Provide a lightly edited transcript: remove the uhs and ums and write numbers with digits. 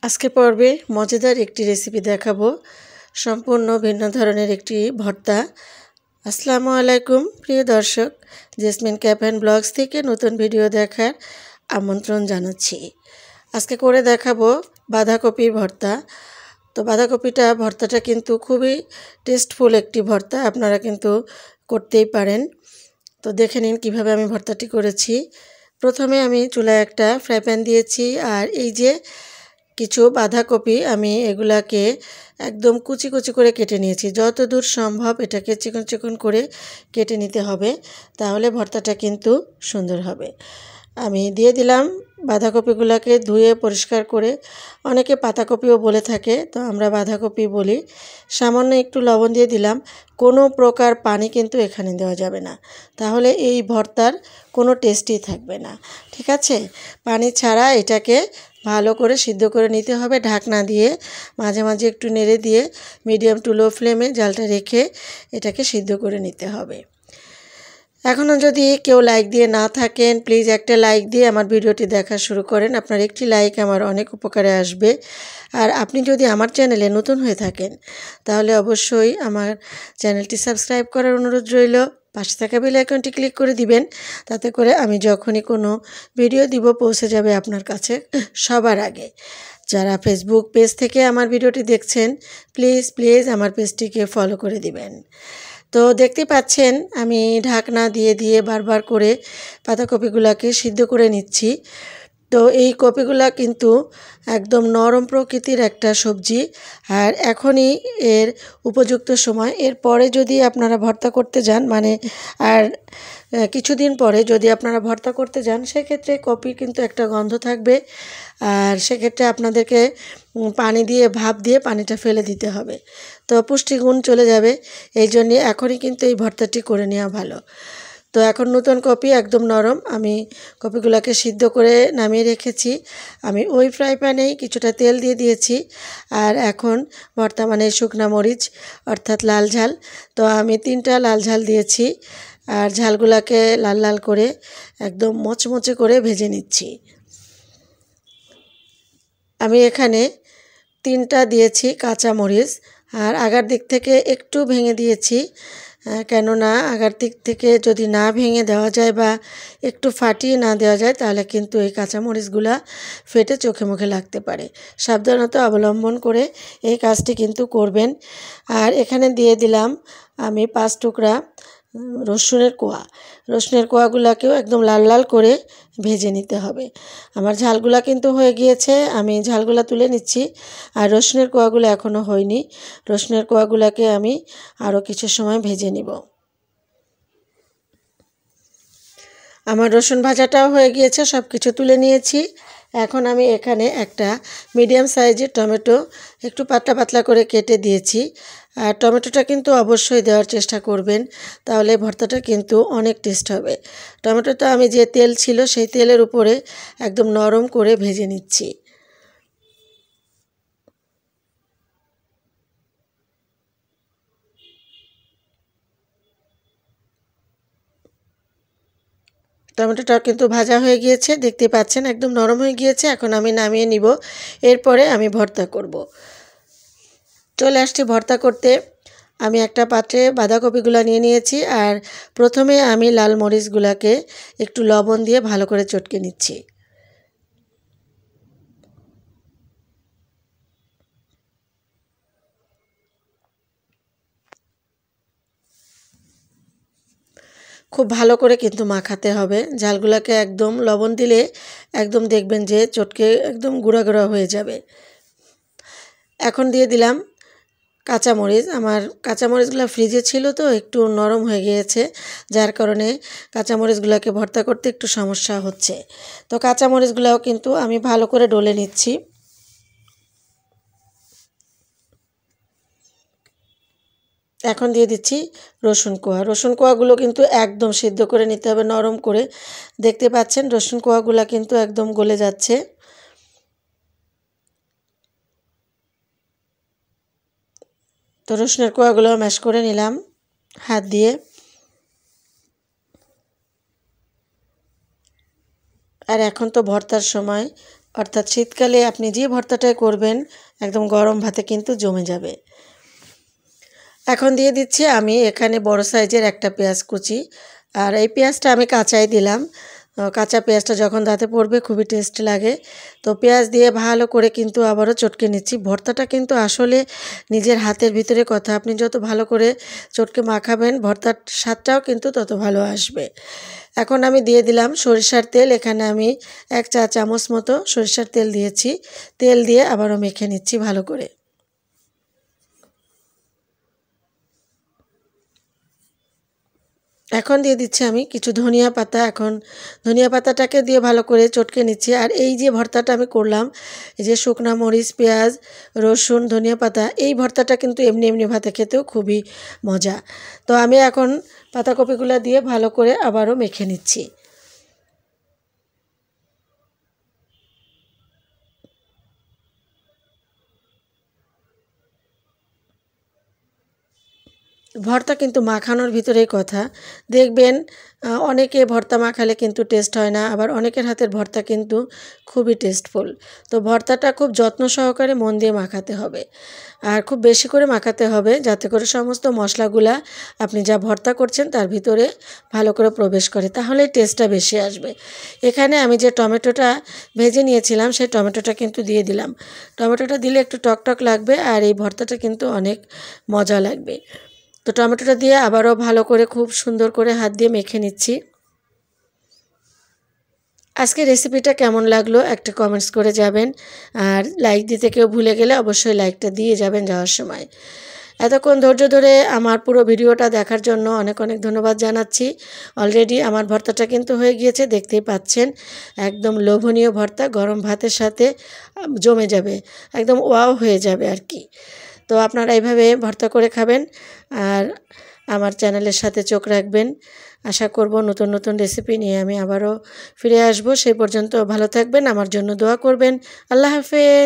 আজকে পর্বে মজাদার একটি রেসিপি দেখাবো। সম্পূর্ণ ভিন্ন ধরনের একটি ভর্তা। আসসালামু আলাইকুম প্রিয় দর্শক, জেসমিন ক্যাফ অ্যান্ড ব্লগস থেকে নতুন ভিডিও দেখার আমন্ত্রণ জানাচ্ছি। আজকে করে দেখাবো বাঁধাকপির ভর্তা। তো ভর্তাটা কিন্তু খুবই টেস্টফুল একটি ভর্তা, আপনারা কিন্তু করতেই পারেন। তো দেখে নিন কীভাবে আমি ভর্তাটি করেছি। প্রথমে আমি চুলায় একটা ফ্রাই প্যান দিয়েছি, আর এই যে কিছু বাঁধাকপি আমি এগুলাকে একদম কুচি কুচি করে কেটে নিয়েছি। যত দূর সম্ভব এটাকে চিকন চিকন করে কেটে নিতে হবে, তাহলে ভর্তাটা কিন্তু সুন্দর হবে। আমি দিয়ে দিলাম বাঁধাকপিগুলোকে ধুয়ে পরিষ্কার করে। অনেকে পাতাকপিও বলে থাকে, তো আমরা বাঁধাকপি বলি। সামান্য একটু লবণ দিয়ে দিলাম। কোনো প্রকার পানি কিন্তু এখানে দেওয়া যাবে না, তাহলে এই ভর্তার কোনো টেস্টই থাকবে না। ঠিক আছে, পানি ছাড়া এটাকে ভালো করে সিদ্ধ করে নিতে হবে। ঢাকনা দিয়ে মাঝে মাঝে একটু নেড়ে দিয়ে মিডিয়াম টু লো ফ্লেমে জালটা রেখে এটাকে সিদ্ধ করে নিতে হবে। এখনও যদি কেউ লাইক দিয়ে না থাকেন, প্লিজ একটা লাইক দিয়ে আমার ভিডিওটি দেখা শুরু করেন। আপনার একটি লাইক আমার অনেক উপকারে আসবে। আর আপনি যদি আমার চ্যানেলে নতুন হয়ে থাকেন, তাহলে অবশ্যই আমার চ্যানেলটি সাবস্ক্রাইব করার অনুরোধ রইল। পাশে থাকা বেল আইকনটি ক্লিক করে দিবেন, তাতে করে আমি যখনই কোনো ভিডিও দিব পৌঁছে যাবে আপনার কাছে সবার আগে। যারা ফেসবুক পেজ থেকে আমার ভিডিওটি দেখছেন, প্লিজ আমার পেজটিকে ফলো করে দিবেন। তো দেখতে পাচ্ছেন আমি ঢাকনা দিয়ে দিয়ে বারবার করে পাতাকপিগুলোকে সিদ্ধ করে নিচ্ছি। তো এই কপিগুলা কিন্তু একদম নরম প্রকৃতির একটা সবজি, আর এখনই এর উপযুক্ত সময়। এরপরে যদি আপনারা ভর্তা করতে যান, আর কিছুদিন পরে যদি আপনারা ভর্তা করতে যান, সেক্ষেত্রে কপির কিন্তু একটা গন্ধ থাকবে, আর সেক্ষেত্রে আপনাদেরকে পানি দিয়ে ভাপ দিয়ে পানিটা ফেলে দিতে হবে। তো পুষ্টিগুণ চলে যাবে, এই জন্যে এখনই কিন্তু এই ভর্তাটি করে নেওয়া ভালো। তো এখন নতুন কপি একদম নরম, আমি কপিগুলোকে সিদ্ধ করে নামিয়ে রেখেছি। আমি ওই ফ্রাই প্যানেই কিছুটা তেল দিয়ে দিয়েছি। আর এখন ভর্তা শুকনা মরিচ অর্থাৎ লাল ঝাল, তো আমি 3টা লাল ঝাল দিয়েছি। আর ঝালগুলোকে লাল লাল করে একদম মচমচে করে ভেজে নিচ্ছি। আমি এখানে 3টা দিয়েছি কাঁচা মরিচ, আর আগার দিক থেকে একটু ভেঙে দিয়েছি। কেননা আগার দিক থেকে যদি না ভেঙে দেওয়া যায় বা একটু ফাটিয়ে না দেওয়া যায়, তাহলে কিন্তু এই কাঁচামরিচগুলা ফেটে চোখে মুখে লাগতে পারে। সাবধানতা অবলম্বন করে এই কাজটি কিন্তু করবেন। আর এখানে দিয়ে দিলাম আমি 5 টুকরা রসুনের কোয়াগুলাকেও একদম লাল লাল করে ভেজে নিতে হবে। আমার ঝালগুলা কিন্তু হয়ে গিয়েছে, আমি ঝালগুলা তুলে নিচ্ছি। আর রসুনের কোয়াগুলো এখনও হয়নি, রসুনের কোয়াগুলাকে আমি আরও কিছু সময় ভেজে নিব। আমার রসুন ভাজাটাও হয়ে গিয়েছে, সব কিছু তুলে নিয়েছি। এখন আমি এখানে একটা মিডিয়াম সাইজের টমেটো একটু পাতলা পাতলা করে কেটে দিয়েছি। আর টমেটোটা কিন্তু অবশ্যই দেওয়ার চেষ্টা করবেন, তাহলে ভর্তাটা কিন্তু অনেক টেস্ট হবে। টমেটোটা আমি যে তেল ছিল সেই তেলের উপরে একদম নরম করে ভেজে নিচ্ছি। টমেটোটা কিন্তু ভাজা হয়ে গিয়েছে, দেখতে পাচ্ছেন একদম নরম হয়ে গিয়েছে। এখন আমি নামিয়ে নিব, এরপরে আমি ভর্তা করব। চলে আসছি ভর্তা করতে। আমি একটা পাত্রে বাঁধাকপিগুলো নিয়ে নিয়েছি, আর প্রথমে আমি লাল মরিচগুলোকে একটু লবণ দিয়ে ভালো করে চটকে নিচ্ছি। খুব ভালো করে কিন্তু মাখাতে হবে। ঝালগুলোকে একদম লবণ দিলে একদম দেখবেন যে চটকে একদম গুঁড়া গুঁড়া হয়ে যাবে। এখন দিয়ে দিলাম কাঁচামরিচ। আমার কাঁচামরিচগুলো ফ্রিজে ছিল, তো একটু নরম হয়ে গিয়েছে, যার কারণে কাঁচামরিচগুলোকে ভর্তা করতে একটু সমস্যা হচ্ছে। তো কাঁচামরিচগুলোও কিন্তু আমি ভালো করে ডলে নিচ্ছি। এখন দিয়ে দিচ্ছি রসুন কোয়াগুলো কিন্তু একদম সিদ্ধ করে নিতে হবে, নরম করে। দেখতে পাচ্ছেন রসুন কোয়াগুলো কিন্তু একদম গলে যাচ্ছে। তো রসুনের কোয়াগুলো ম্যাশ করে নিলাম হাত দিয়ে। আর এখন তো ভর্তার সময়, অর্থাৎ শীতকালে আপনি যে ভর্তাটাই করবেন একদম গরম ভাতে কিন্তু জমে যাবে। এখন দিয়ে দিচ্ছি আমি এখানে বড় সাইজের একটা পেঁয়াজ কুচি, আর এই পেঁয়াজটা আমি কাঁচাই দিলাম। কাঁচা পেঁয়াজটা যখন দাঁতে পড়বে খুবই টেস্ট লাগে। তো পেঁয়াজ দিয়ে ভালো করে কিন্তু আবারও চটকে নিচ্ছি। ভর্তাটা কিন্তু আসলে নিজের হাতের ভিতরে কথা, আপনি যত ভালো করে চটকে মাখাবেন ভর্তার স্বাদটাও কিন্তু তত ভালো আসবে। এখন আমি দিয়ে দিলাম সরিষার তেল, এখানে আমি 1 চা চামচ মতো সরিষার তেল দিয়েছি। তেল দিয়ে আবারও মেখে নিচ্ছি ভালো করে। এখন দিয়ে দিচ্ছি আমি কিছু ধনিয়া পাতা। এখন ধনিয়া পাতাটাকে দিয়ে ভালো করে চটকে নিচ্ছি। আর এই যে ভর্তাটা আমি করলাম, এই যে শুকনা মরিচ, পেঁয়াজ, রসুন, ধনিয়া পাতা, এই ভর্তাটা কিন্তু এমনি এমনি ভাতে খেতেও খুবই মজা। তো আমি এখন পাতাকপিগুলো দিয়ে ভালো করে আবারও মেখে নিচ্ছি। ভর্তা কিন্তু মাখানোর ভিতরেই কথা। দেখবেন অনেকে ভর্তা মাখালে কিন্তু টেস্ট হয় না, আবার অনেকের হাতের ভর্তা কিন্তু খুবই টেস্টফুল। তো ভর্তাটা খুব যত্ন সহকারে মন দিয়ে মাখাতে হবে, আর খুব বেশি করে মাখাতে হবে যাতে করে সমস্ত মশলাগুলা আপনি যা ভর্তা করছেন তার ভিতরে ভালো করে প্রবেশ করে, তাহলেই টেস্টটা বেশি আসবে। এখানে আমি যে টমেটোটা ভেজে নিয়েছিলাম সেই টমেটোটা কিন্তু দিয়ে দিলাম। টমেটোটা দিলে একটু টক লাগবে, আর এই ভর্তাটা কিন্তু অনেক মজা লাগবে। তো টমেটোটা দিয়ে আবারও ভালো করে খুব সুন্দর করে হাত দিয়ে মেখে নিচ্ছি। আজকে রেসিপিটা কেমন লাগলো একটা কমেন্টস করে যাবেন, আর লাইক দিতে কেউ ভুলে গেলে অবশ্যই লাইকটা দিয়ে যাবেন যাওয়ার সময়। এতক্ষণ ধৈর্য ধরে আমার পুরো ভিডিওটা দেখার জন্য অনেক অনেক ধন্যবাদ জানাচ্ছি। অলরেডি আমার ভর্তাটা কিন্তু হয়ে গিয়েছে, দেখতেই পাচ্ছেন। একদম লোভনীয় ভর্তা, গরম ভাতের সাথে জমে যাবে, একদম ওয়াও হয়ে যাবে আর কি। তো আপনারা এইভাবে ভর্তা করে খাবেন, আর আমার চ্যানেলের সাথে চোখ রাখবেন। আশা করব নতুন নতুন রেসিপি নিয়ে আমি আবারও ফিরে আসব। সেই পর্যন্ত ভালো থাকবেন, আমার জন্য দোয়া করবেন। আল্লাহ হাফেজ।